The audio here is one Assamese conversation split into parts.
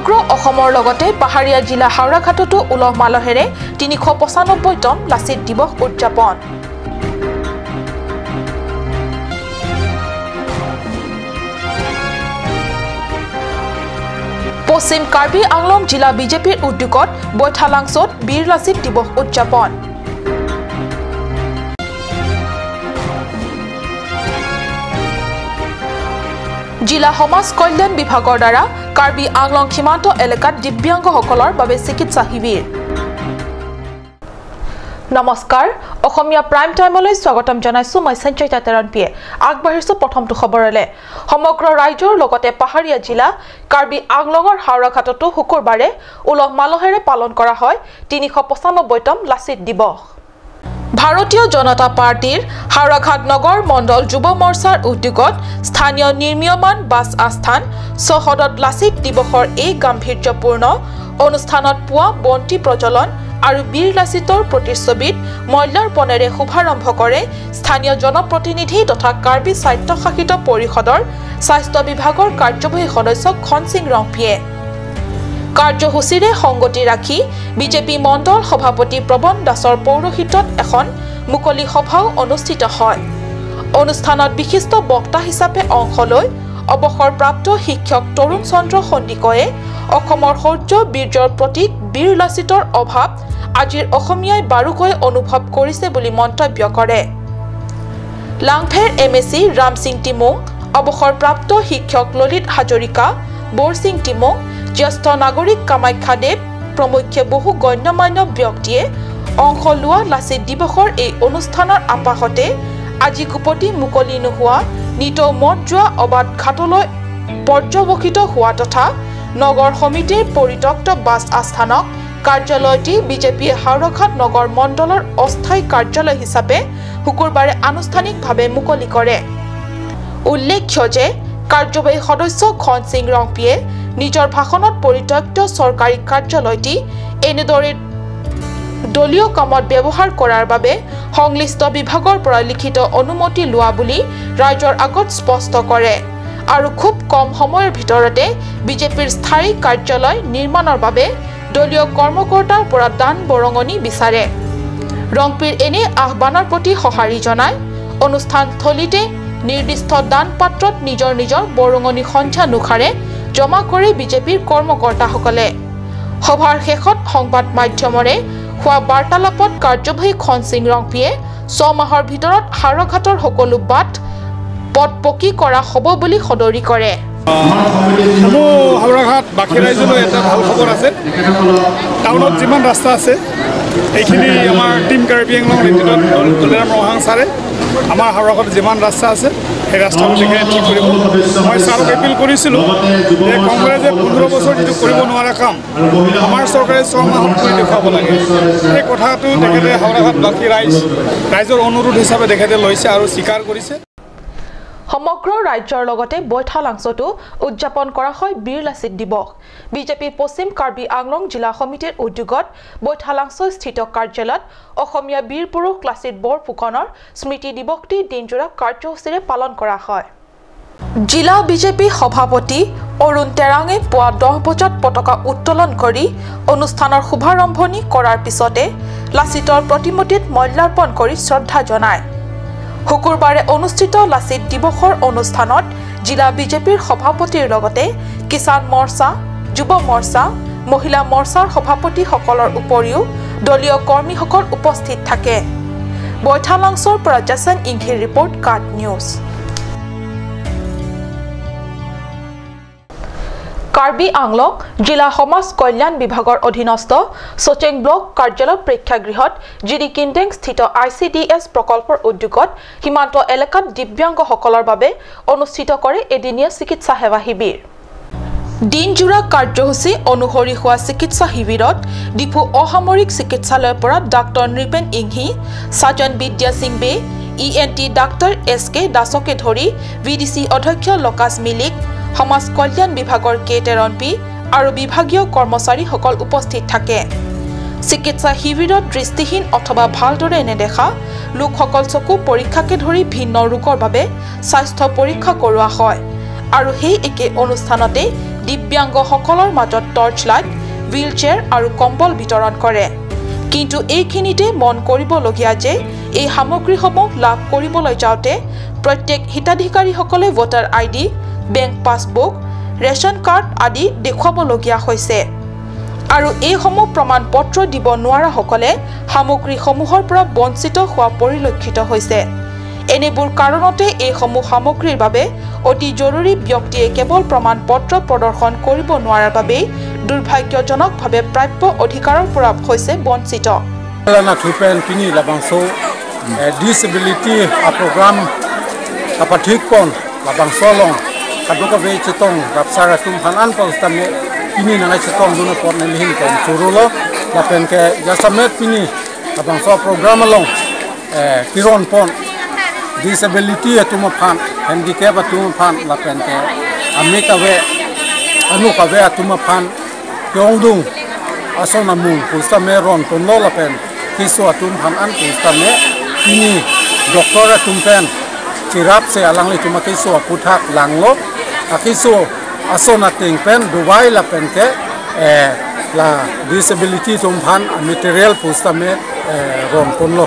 সমগ্ৰ অসমৰ লগতে পাহাৰীয়া জিলা হাওৰাঘাটতো উলহ মালহেৰে ৩৯৫তম লাচিত দিৱস উদযাপন পশ্চিম কাৰ্বি আংলং জিলা বিজেপিৰ উদ্যোগত বৈঠালাংছত বীৰ লাচিত দিৱস উদযাপন জিলা সমাজ কল্যাণ বিভাগৰ দ্বাৰা কাৰ্বি আংলং সীমান্ত এলেকাত দিব্যাংগসকলৰ বাবে চিকিৎসা শিবিৰ নমস্কাৰ অসমীয়া প্ৰাইম টাইমলৈ স্বাগতম জনাইছো মই সঞ্চয়িতা তেৰণপিয়ে আগবাঢ়িছো প্ৰথমটো খবৰলে সমগ্ৰ ৰাজ্যৰ লগতে পাহাৰীয়া জিলা কাৰ্বি আংলঙৰ হাওৰাঘাটতো শুকুৰবাৰে উলহ মালহেৰে পালন কৰা হয় ৩৯৫তম লাচিত দিৱস ভাৰতীয় জনতা পাৰ্টিৰ হাওৰাঘাট নগৰ মণ্ডল যুৱ মৰ্চাৰ উদ্যোগত স্থানীয় নিৰ্মীয়মান বাছ আস্থান চহদত লাচিত দিৱসৰ এই গাম্ভীৰ্যপূৰ্ণ অনুষ্ঠানত পুৱা বন্তি প্ৰজ্বলন আৰু বীৰ লাচিতৰ প্ৰতিচ্ছবিত মল্যাৰ্পণেৰে শুভাৰম্ভ কৰে স্থানীয় জনপ্ৰতিনিধি তথা কাৰ্বি স্বায়ত্তশাসিত পৰিষদৰ স্বাস্থ্য বিভাগৰ কাৰ্যবাহী সদস্য খনসিং ৰংপিয়ে কাৰ্যসূচীৰে সংগতি ৰাখি বিজেপি মণ্ডল সভাপতি প্ৰবন দাসৰ পৌৰোহিত্যত এখন মুকলি সভাও অনুষ্ঠিত হয় অনুষ্ঠানত বিশিষ্ট বক্তা হিচাপে অংশ লৈ অৱসৰপ্ৰাপ্ত শিক্ষক তৰুণ চন্দ্ৰ সন্দিকয়ে অসমৰ শৌৰ্য বীৰ্যৰ প্ৰতীক বীৰ লাচিতৰ অভাৱ আজিৰ অসমীয়াই বাৰুকৈ অনুভৱ কৰিছে বুলি মন্তব্য কৰে লাংফেৰ এমএসি ৰাম সিং টিমুং অৱসৰপ্ৰাপ্ত শিক্ষক ললিত হাজৰিকা বৰ সিং টিমুং জ্যেষ্ঠ নাগৰিক কামাখ্যা দেৱ প্ৰমুখ্যে বহু গণ্যমান্য ব্যক্তিয়ে অংশ লোৱা লাচিত দিৱসৰ এই অনুষ্ঠানৰ আপাহতে আজি কুপতি মুকলি নোহোৱা নিতৌ মত যোৱা অবাধ ঘাটলৈ পৰ্যবক্ষিত হোৱা তথা নগৰ সমিতিৰ পৰিত্যক্ত বাছ আস্থানক কাৰ্যালয়টি বিজেপিয়ে হাওৰাঘাট নগৰ মণ্ডলৰ অস্থায়ী কাৰ্যালয় হিচাপে শুকুৰবাৰে আনুষ্ঠানিকভাৱে মুকলি কৰে উল্লেখ্য যে কাৰ্যবাহী সদস্য খনসিং ৰংপিয়ে নিজৰ ভাষণত পৰিত্যক্ত চৰকাৰী কাৰ্যালয়টি এনেদৰে দলীয় কামত ব্যৱহাৰ কৰাৰ বাবে সংশ্লিষ্ট বিভাগৰ পৰা লিখিত অনুমতি লোৱা বুলি ৰাজ্যৰ আগত স্পষ্ট কৰে আৰু খুব কম সময়ৰ ভিতৰতে বিজেপিৰ স্থায়ী কাৰ্যালয় নিৰ্মাণৰ বাবে দলীয় কৰ্মকৰ্তাৰ পৰা দান বৰঙণি বিচাৰে ৰংপিৰ এনে আহ্বানৰ প্ৰতি সঁহাৰি জনাই অনুষ্ঠানস্থলীতে নিৰ্দিষ্ট দান পাত্ৰত নিজৰ বৰঙণি সংখ্যানুসাৰে জমা কৰে বিজেপিৰ কৰ্মকৰ্তাসকলে সভাৰ শেষত সংবাদ মাধ্যমৰে হোৱা বাৰ্তালাপত কাৰ্যবাহী খনসিং ৰংপিয়ে 6 মাহৰ ভিতৰত হাওৰাঘাটৰ সকলো বাট পথ পকী কৰা হ'ব বুলি সদৰি কৰে হাওৰাঘাট বাকী ৰাইজলৈ এটা ভাল খবৰ আছে টাউনত যিমান ৰাস্তা আছে এইখিনি আমাৰ টিম কাৰ্বি আংলং নেতৃত্বত তুলৰাম ৰহাং ছাৰে আমাৰ হাওৰাঘাটত যিমান ৰাস্তা আছে সেই ৰাস্তাবোৰ ঠিক কৰিব মই ছাৰক এপিল কৰিছিলোঁ যে কংগ্ৰেছে 15 বছৰ যিটো কৰিব নোৱাৰা কাম আমাৰ চৰকাৰে 6 মাহত কৰি দেখুৱাব লাগে এই কথাটো তেখেতে হাওৰাঘাট বাকী ৰাইজৰ অনুৰোধ হিচাপে তেখেতে লৈছে আৰু স্বীকাৰ কৰিছে সমগ্ৰ ৰাজ্যৰ লগতে বৈঠালাংছতো উদযাপন কৰা হয় বীৰ লাচিত দিৱস বিজেপি পশ্চিম কাৰ্বি আংলং জিলা সমিতিৰ উদ্যোগত বৈঠালাংছ স্থিত কাৰ্যালয়ত অসমীয়া বীৰ পুৰুষ লাচিত বৰফুকনৰ স্মৃতি দিৱসটি দিনজোৰা কাৰ্যসূচীৰে পালন কৰা হয় জিলা বিজেপি সভাপতি অৰুণ তেৰাঙে পুৱা 10 বজাত পতাকা উত্তোলন কৰি অনুষ্ঠানৰ শুভাৰম্ভণি কৰাৰ পিছতে লাচিতৰ প্ৰতিমূৰ্তিত মল্যাৰ্পণ কৰি শ্ৰদ্ধা জনায় শুকুৰবাৰে অনুষ্ঠিত লাচিত দিৱসৰ অনুষ্ঠানত জিলা বিজেপিৰ সভাপতিৰ লগতে কিষাণ মৰ্চা যুৱ মৰ্চা মহিলা মৰ্চাৰ সভাপতিসকলৰ উপৰিও দলীয় কৰ্মীসকল উপস্থিত থাকে বৈঠালাংছৰ পৰা জাছন ইংঘিৰ ৰিপৰ্ট কাট নিউজ কাৰ্বি আংলং জিলা সমাজ কল্যাণ বিভাগৰ অধীনস্থ সোচেং ব্লক কাৰ্যালয় প্ৰেক্ষাগৃহত জিডি কিন্টেং স্থিত ICDS প্ৰকল্পৰ উদ্যোগত সীমান্ত এলেকাত দিব্যাংগসকলৰ বাবে অনুষ্ঠিত কৰে এদিনীয়া চিকিৎসা সেৱা শিবিৰ দিনজোৰা কাৰ্যসূচী অনুসৰি হোৱা চিকিৎসা শিবিৰত ডিপু অসামৰিক চিকিৎসালয়ৰ পৰা ডাক্তৰ নৃপেন ইংহি সাজন বিদ্যা সিং বে ENT ডাক্তৰ SK দাসকে ধৰি VDC অধ্যক্ষ লকাছ মিলিক সমাজ কল্যাণ বিভাগৰ কেটেৰনপি আৰু বিভাগীয় কৰ্মচাৰীসকল উপস্থিত থাকে চিকিৎসা শিবিৰত দৃষ্টিহীন অথবা ভালদৰে নেদেখা লোকসকল চকু পৰীক্ষাকে ধৰি ভিন্ন ৰোগৰ বাবে স্বাস্থ্য পৰীক্ষা কৰোৱা হয় আৰু সেই একে অনুষ্ঠানতে দিব্যাংগসকলৰ মাজত টৰ্চ লাইট হুইল চেয়াৰ আৰু কম্বল বিতৰণ কৰে কিন্তু এইখিনিতে মন কৰিবলগীয়া যে এই সামগ্ৰীসমূহ লাভ কৰিবলৈ যাওঁতে প্ৰত্যেক হিতাধিকাৰীসকলে voter ID bank passbook ration card আদি দেখুৱাবলগীয়া হৈছে আৰু এইসমূহ প্ৰমাণ পত্ৰ দিব নোৱাৰাসকলে সামগ্ৰীসমূহৰ পৰা বঞ্চিত হোৱা পৰিলক্ষিত হৈছে এনেবোৰ কাৰণতে এইসমূহ সামগ্ৰীৰ বাবে অতি জৰুৰী ব্যক্তিয়ে কেৱল প্ৰমাণ পত্ৰ প্ৰদৰ্শন কৰিব নোৱাৰাৰ বাবে দুৰ্ভাগ্যজনকভাৱে প্ৰাপ্য অধিকাৰৰ পৰা হৈছে বঞ্চিত na thupen pini labangso disability program apathik kon labangso long kaduka ve chitong rapsara tum hanan postame pini na chitong duna pon lihin kon churulo lapen ke jasamet pini labangso program long kiron pon disability atuma phan handicap atuma phan lapen ke amika ve anuka ve atuma phan kyongdung asona mun postame ron ton lo lapen kiso atum han an postame ini doktor atum pen chirap se alang le tuma kiso aputhak langlo akiso asona ting pen dubai la pen ke la disability tum han material postame ron konlo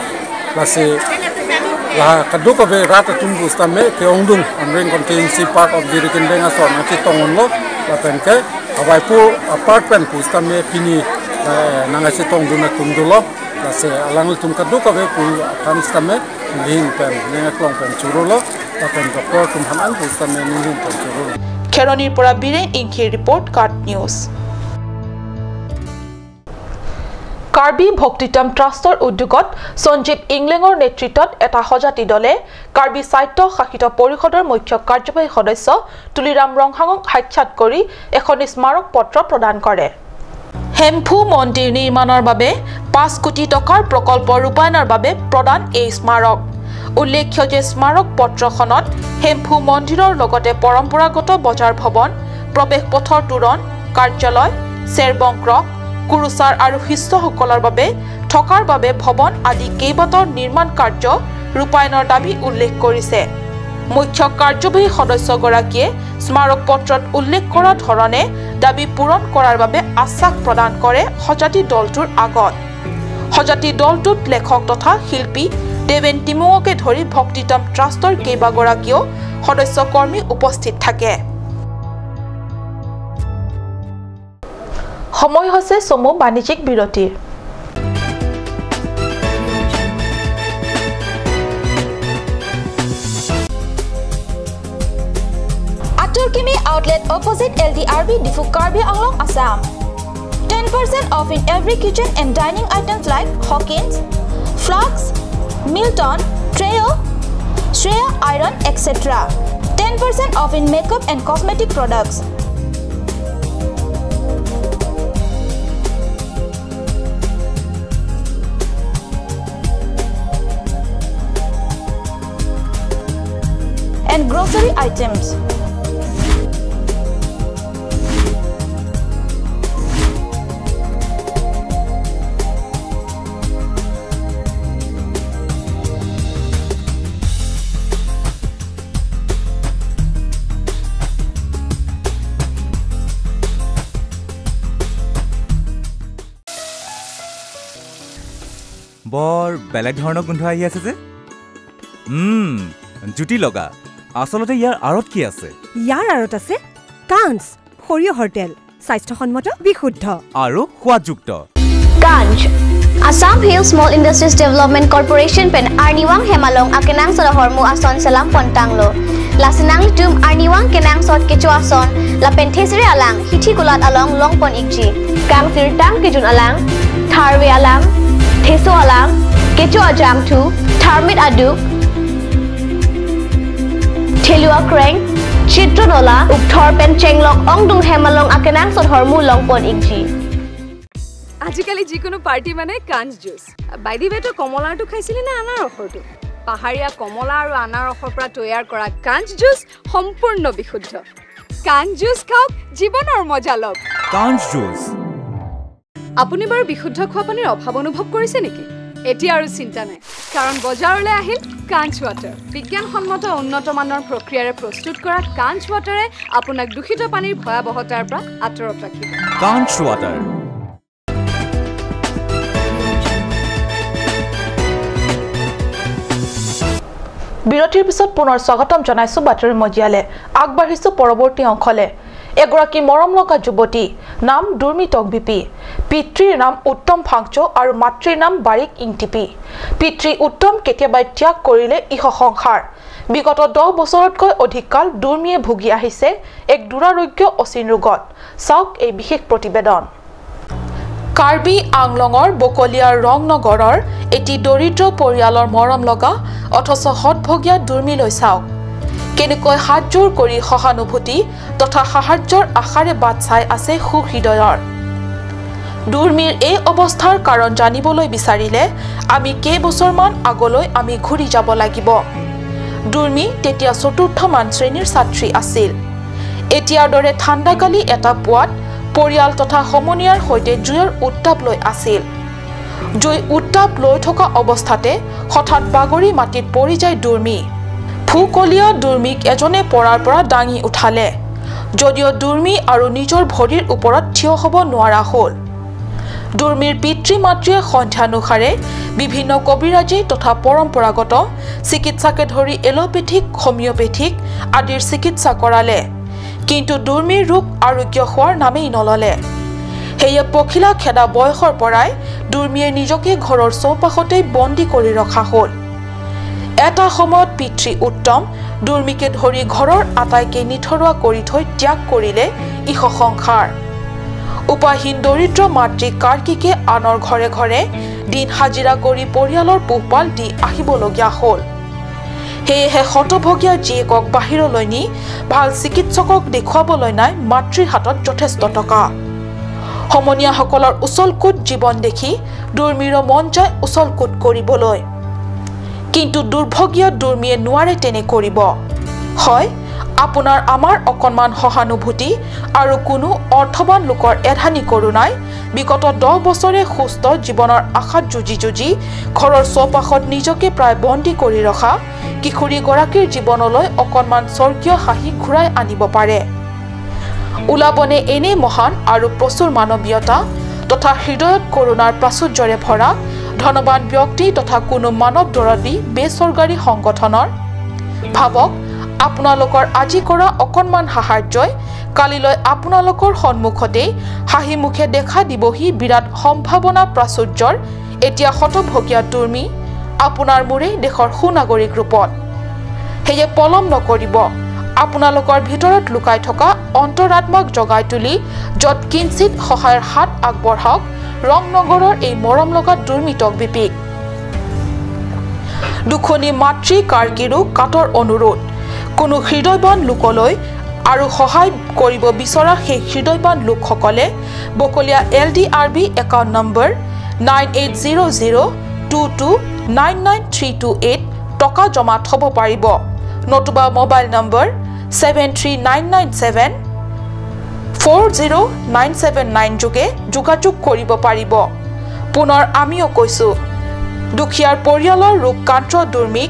la se la kaduka ve rata tum postame ke ongdung amring contingency part of jirikin benga so na chitongonlo la pen ke awaipu apartment postame pini nanga chitong duna tumdulo la se alang tum kaduka ve pu kanstame lin pen nenga klong pen churulo la pen doktor tum hanan postame lin pen churulo Kheronir pora Biren Inki report Card News Karbi ভক্তিতম ট্ৰাষ্টৰ উদ্যোগত সঞ্জীৱ ইংলেঙৰ নেতৃত্বত এটা সজাতি দলে কাৰ্বি সাহিত্য শাসিত পৰিষদৰ মুখ্য কাৰ্যবাহী সদস্য তুলিৰাম ৰংহাঙক সাক্ষাৎ কৰি এখন স্মাৰক পত্ৰ প্ৰদান কৰে হেমফু মন্দিৰ নিৰ্মাণৰ বাবে 5 কোটি টকাৰ প্ৰকল্প ৰূপায়ণৰ বাবে প্ৰদান এই স্মাৰক উল্লেখ্য যে স্মাৰক পত্ৰখনত হেমফু মন্দিৰৰ লগতে পৰম্পৰাগত বজাৰ ভৱন প্ৰৱেশ পথৰ তোৰণ কাৰ্যালয় চেৰবংক্ৰ কুৰুচাৰ আৰু শিষ্যসকলৰ বাবে থকাৰ বাবে ভৱন আদি কেইবাটাও নিৰ্মাণ কাৰ্য ৰূপায়ণৰ দাবী উল্লেখ কৰিছে মুখ্য কাৰ্যবাহী সদস্যগৰাকীয়ে স্মাৰক পত্ৰত উল্লেখ কৰা ধৰণে দাবী পূৰণ কৰাৰ বাবে আশ্বাস প্ৰদান কৰে সজাতি দলটোৰ আগত সজাতি দলটোত লেখক তথা শিল্পী দেৱেন টিমুঙকে ধৰি ভক্তিতম ট্ৰাষ্টৰ কেইবাগৰাকীও সদস্য কৰ্মী উপস্থিত থাকে সময় হৈছে সমু বাণিজ্যিক বিৰতিৰ Aturkimi outlet opposite LDRB Difu Karbi Anglong Assam 10% off in every kitchen and dining items like Hawkins, Flux, Milton, Treo, Shreya Iron etc. 10% off in makeup and cosmetic products and grocery items. বৰ বেলেগ ধৰণৰ গোন্ধ আহি আছে যে জুটি লগা আসলতে ইয়াৰ আৰত কি আছে ইয়াৰ আৰত আছে কাঞ্চ সৰিয়হৰ তেল স্বাস্থ্যসন্মত বিশুদ্ধ আৰু সোৱাদযুক্ত কাঞ্চ Assam Hill Small Industries Development Corporation pen Arniwang Hemalong akenang sa hormu ason salam pontanglo lasinang tum Arniwang kenang sot kecho ason la penthesire alang hithi kulat along longpon ikji kang sirtang kijun alang tharwe alang theso alang kecho ajam thu tharmit adu thelua kreng chitronola ukthor pen chenglok ongdung hemalong akenang sot hormu longpon ikji আজিকালি যিকোনো পাৰ্টি মানে কাঞ্চ জুচ বাইদি বেটো কমলাটো খাইছিলি না আনাৰসৰটো পাহাৰীয়া কমলা আৰু আনাৰসৰ পৰা তৈয়াৰ কৰা কাঞ্চ জুচ সম্পূৰ্ণ বিশুদ্ধ কাঞ্চ জুচ খাওক জীৱনৰ মজা লওক কাঞ্চ জুচ আপুনি বাৰু বিশুদ্ধ খোৱা পানীৰ অভাৱ অনুভৱ কৰিছে নেকি এতিয়া আৰু চিন্তা নাই কাৰণ বজাৰলৈ আহিল কাঞ্চ ৱাটাৰ বিজ্ঞানসন্মত উন্নত মানৰ প্ৰক্ৰিয়াৰে প্ৰস্তুত কৰা কাঞ্চ ৱাটাৰে আপোনাক দূষিত পানীৰ ভয়াৱহতাৰ পৰা আঁতৰত ৰাখিব কাঞ্চ ৱাটাৰ বিৰতিৰ পিছত পুনৰ স্বাগতম জনাইছো বাতৰি মজিয়ালে আগবাঢ়িছো পৰৱৰ্তী অংশলে এগৰাকী মৰম লগা যুৱতী নাম দুৰ্মি টকবিপি পিতৃৰ নাম উত্তম ফাংচো আৰু মাতৃৰ নাম বাৰিক ইংটিপি পিতৃ উত্তম কেতিয়াবা ত্যাগ কৰিলে ইহ সংসাৰ বিগত 10 বছৰতকৈ অধিক কাল দুৰ্মিয়ে ভুগি আহিছে এক দুৰাৰোগ্য অচিন ৰোগত চাওক এই বিশেষ প্ৰতিবেদন কাৰ্বি আংলঙৰ বকলিয়াৰ ৰংনগৰৰ এটি দৰিদ্ৰ পৰিয়ালৰ মৰম লগা অথচ হতভগীয়া দুৰ্মিলৈ চাওক কেনেকৈ হাতজোৰ কৰি সহানুভূতি তথা সাহায্যৰ আশাৰে বাট চাই আছে সুহৃদয়ৰ দুৰ্মিৰ এই অৱস্থাৰ কাৰণ জানিবলৈ বিচাৰিলে আমি কেইবছৰমান আগলৈ আমি ঘূৰি যাব লাগিব দুৰ্মি তেতিয়া চতুৰ্থমান শ্ৰেণীৰ ছাত্ৰী আছিল এতিয়াৰ দৰে ঠাণ্ডাকালি এটা পুৱাত পৰিয়াল তথা সমনীয়াৰ সৈতে জুইৰ উত্তাপ লৈ আছিল জুই উত্তাপ লৈ থকা অৱস্থাতে হঠাৎ বাগৰি মাটিত পৰি যায় দুৰ্মি ফুকলীয়া দুৰ্মিক এজনে পৰাৰ পৰা দাঙি উঠালে যদিও দুৰ্মি আৰু নিজৰ ভৰিৰ ওপৰত থিয় হ'ব নোৱাৰা হ'ল দুৰ্মিৰ পিতৃ মাতৃয়ে সন্ধ্যানুসাৰে বিভিন্ন কবিৰাজী তথা পৰম্পৰাগত চিকিৎসাকে ধৰি এলোপেথিক হোমিওপেথিক আদিৰ চিকিৎসা কৰালে কিন্তু দুৰ্মিৰ ৰোগ আৰোগ্য হোৱাৰ নামেই নললে হেয়ে পখিলা খেদা বয়সৰ পৰাই দুৰ্মিয়ে নিজকে ঘৰৰ চৌপাশতে বন্দী কৰি ৰখা হ'ল এটা সময়ত পিতৃ উত্তম দুৰ্মিকে ধৰি ঘৰৰ আটাইকে নিথৰুৱা কৰি থৈ ত্যাগ কৰিলে ইহ সংসাৰ উপাহীন দৰিদ্ৰ মাতৃ কাৰ্কিকে আনৰ ঘৰে ঘৰে দিন হাজিৰা কৰি পৰিয়ালৰ পোহপাল দি আহিবলগীয়া হ'ল হেয়েহে হতভগীয়া জীয়েকক বাহিৰলৈ নি ভাল চিকিৎসকক দেখুৱাবলৈ নাই মাতৃৰ হাতত যথেষ্ট টকা সমনীয়াসকলৰ উচলকুট জীৱন দেখি দুৰ্মিৰ মন যায় উচলকুট কৰিবলৈ কিন্তু দুৰ্ভগীয়া দুৰ্মিয়ে নোৱাৰে তেনে কৰিব হয় আপোনাৰ আমাৰ অকণমান সহানুভূতি আৰু কোনো অৰ্থবান লোকৰ এধানি কৰোনাই বিগত 10 বছৰে সুস্থ জীৱনৰ আশাত যুঁজি ঘৰৰ চৌপাশত নিজকে প্ৰায় বন্দী কৰি ৰখা কিশোৰীগৰাকীৰ জীৱনলৈ অকণমান স্বৰ্গীয় হাঁহি ঘূৰাই আনিব পাৰে ওলাবনে এনে মহান আৰু প্ৰচুৰ মানৱীয়তা তথা হৃদয়ত কৰোনাৰ প্ৰাচুৰ্যৰে ভৰা ধনবান ব্যক্তি তথা কোনো মানৱ দৰদী বেচৰকাৰী সংগঠনৰ ভাবক আপোনালোকৰ আজি কৰা অকণমান সাহায্যই কালিলৈ আপোনালোকৰ সন্মুখতে হাঁহি মুখে দেখা দিবহি বিৰাট সম্ভাৱনা প্ৰাচুৰ্যৰ এতিয়া হতভগীয়া দুৰ্মি আপোনাৰ মোৰে দেশৰ সুনাগৰিক ৰূপত হেয়ে পলম নকৰিব আপোনালোকৰ ভিতৰত লুকাই থকা অন্তৰাত্মাক জগাই তুলি যত কিঞ্চিত সহায়ৰ হাত আগবঢ়াওক ৰংনগৰৰ এই মৰম লগা দুৰ্মি টকবিপিক দুখনি মাতৃ কাৰ্কিৰো কাটৰ অনুৰোধ কোনো হৃদয়বান লোকলৈ আৰু সহায় কৰিব বিচৰা সেই হৃদয়বান লোকসকলে বকলিয়া LDRB একাউণ্ট নম্বৰ 980022999328 টকা জমা থব পাৰিব নতুবা মোবাইল নম্বৰ 73997 যোগে যোগাযোগ কৰিব পাৰিব পুনৰ আমিও কৈছো দুখীয়াৰ পৰিয়ালৰ ৰোগকান্ত দুৰ্মিক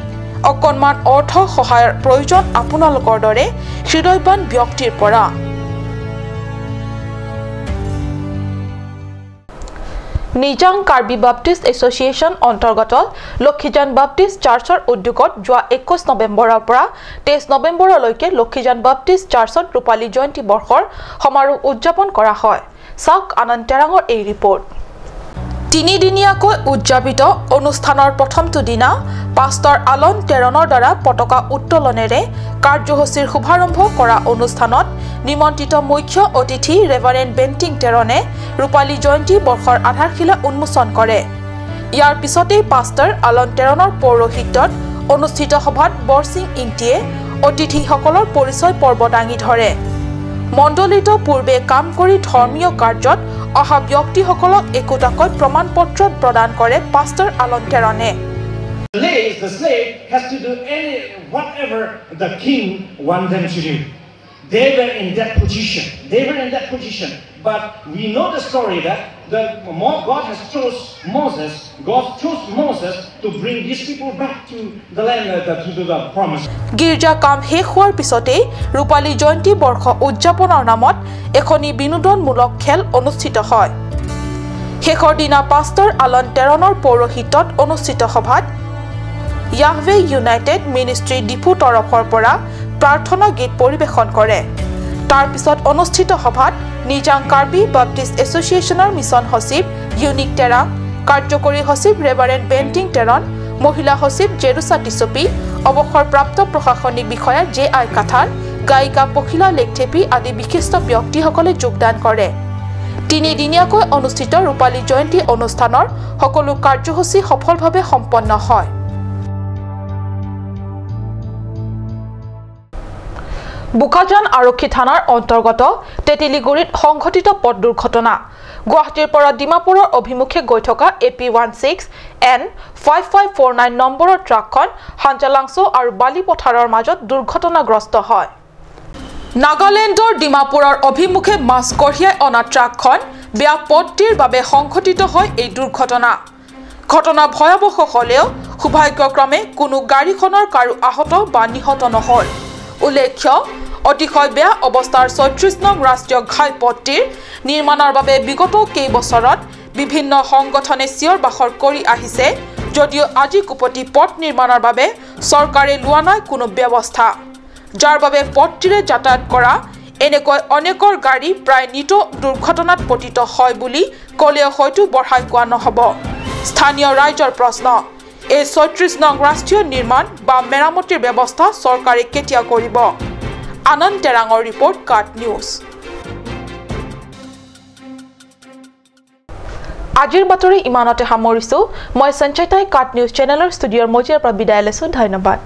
অকণমান অৰ্থ সহায়ৰ প্ৰয়োজন আপোনালোকৰ দৰে হৃদয়বান ব্যক্তিৰ পৰা নিজাং কাৰ্বি বাপ্টিষ্ট এছ'চিয়েশ্যন অন্তৰ্গত লক্ষীজান বাপ্টিষ্ট চাৰ্চৰ উদ্যোগত যোৱা 21 নৱেম্বৰৰ পৰা 23 নৱেম্বৰলৈকে লক্ষীজান বাপ্টিষ্ট চাৰ্চত ৰূপালী জয়ন্তী বৰ্ষৰ সমাৰোহ উদযাপন কৰা হয় চাওক আনন্দ তেৰাঙৰ এই ৰিপৰ্ট তিনিদিনীয়াকৈ উদযাপিত অনুষ্ঠানৰ প্ৰথমটো দিনা পাষ্টৰ আলন তেৰণৰ দ্বাৰা পতাকা উত্তোলনেৰে কাৰ্যসূচীৰ শুভাৰম্ভ কৰা অনুষ্ঠানত নিমন্ত্ৰিত মুখ্য অতিথি ৰেভাৰেণ্ড বেণ্টিং তেৰণে ৰূপালী জয়ন্তী বৰ্ষৰ আধাৰশিলা উন্মোচন কৰে ইয়াৰ পিছতেই পাষ্টৰ আলন তেৰণৰ পৌৰোহিত্যত অনুষ্ঠিত সভাত বৰসিং ইংটিয়ে অতিথিসকলৰ পৰিচয় পৰ্ব দাঙি ধৰে মণ্ডলিত পূৰ্বে কাম কৰি ধৰ্মীয় কাৰ্যত অহা ব্যক্তিসকলক একোটাকৈ প্ৰমাণপত্ৰ প্ৰদান কৰে pastor আলন তেৰণে The slave has to do whatever the king wants them to do. They were in that position. but we know the story that God has chose Moses to bring these people back to the land, to the promise. গিৰ্জা কাম শেষ হোৱাৰ পিছতেই ৰূপালী জয়ন্তী বৰ্ষ উদযাপনৰ নামত এখনি বিনোদনমূলক খেল অনুষ্ঠিত হয় শেষৰ দিনা পাষ্টৰ আলন টেৰণৰ পৌৰোহিত্যত অনুষ্ঠিত সভাত ইয়াহৱে ইউনাইটেড মিনিষ্ট্ৰী ডিপু তৰফৰ পৰা প্ৰাৰ্থনা গীত পৰিৱেশন কৰে তাৰ পিছত অনুষ্ঠিত সভাত নিজাং কাৰ্বি বাপ্টিষ্ট এছ'চিয়েশ্যনৰ মিছন সচিব ইউনিক টেৰাং কাৰ্যকৰী সচিব ৰেভাৰেণ্ড বেণ্টিং টেৰন মহিলা সচিব জেৰুচা টিছপি অৱসৰপ্ৰাপ্ত প্ৰশাসনিক বিষয়া জে.আই. কাঠাৰ গায়িকা পখিলা লেকথেপি আদি বিশিষ্ট ব্যক্তিসকলে যোগদান কৰে তিনিদিনীয়াকৈ অনুষ্ঠিত ৰূপালী জয়ন্তী অনুষ্ঠানৰ সকলো কাৰ্যসূচী সফলভাৱে সম্পন্ন হয় বুকাজান আৰক্ষী থানাৰ অন্তৰ্গত তেতিলিগুৰিত সংঘটিত পথ দুৰ্ঘটনা গুৱাহাটীৰ পৰা ডিমাপুৰৰ অভিমুখে গৈ থকা AP16N5549 নম্বৰৰ ট্ৰাকখন হাঞ্জালাংছো আৰু বালিপথাৰৰ মাজত দুৰ্ঘটনাগ্ৰস্ত হয় নাগালেণ্ডৰ ডিমাপুৰৰ অভিমুখে মাছ কঢ়িয়াই অনা ট্ৰাকখন বেয়া পথটিৰ বাবে সংঘটিত হয় এই দুৰ্ঘটনা ঘটনা ভয়াৱহ হ'লেও সৌভাগ্যক্ৰমে কোনো গাড়ীখনৰ কাৰো আহত বা নিহত নহল উল্লেখ্য অতিশয় বেয়া অৱস্থাৰ ৩৬ নং ৰাষ্ট্ৰীয় ঘাইপথটিৰ নিৰ্মাণৰ বাবে বিগত কেইবছৰত বিভিন্ন সংগঠনে চিঞৰ বাখৰ কৰি আহিছে যদিও আজি কুপটি পথ নিৰ্মাণৰ বাবে চৰকাৰে লোৱা নাই কোনো ব্যৱস্থা যাৰ বাবে পথটিৰে যাতায়াত কৰা এনেকৈ অনেকৰ গাড়ী প্ৰায় নিত দুৰ্ঘটনাত পতিত হয় বুলি ক'লেও হয়তো বঢ়াই কোৱা নহ'ব স্থানীয় ৰাইজৰ প্ৰশ্ন এই ৩৬ নং ৰাষ্ট্ৰীয় নিৰ্মাণ বা মেৰামতিৰ ব্যৱস্থা চৰকাৰে কেতিয়া কৰিব আনন্দ টেৰাঙৰ ৰিপৰ্ট কাট নিউজ আজিৰ বাতৰি ইমানতে সামৰিছো মই সঞ্চয়তাই কাট নিউজ চেনেলৰ ষ্টুডিঅ'ৰ মজিয়াৰ পৰা বিদায় লৈছো ধন্যবাদ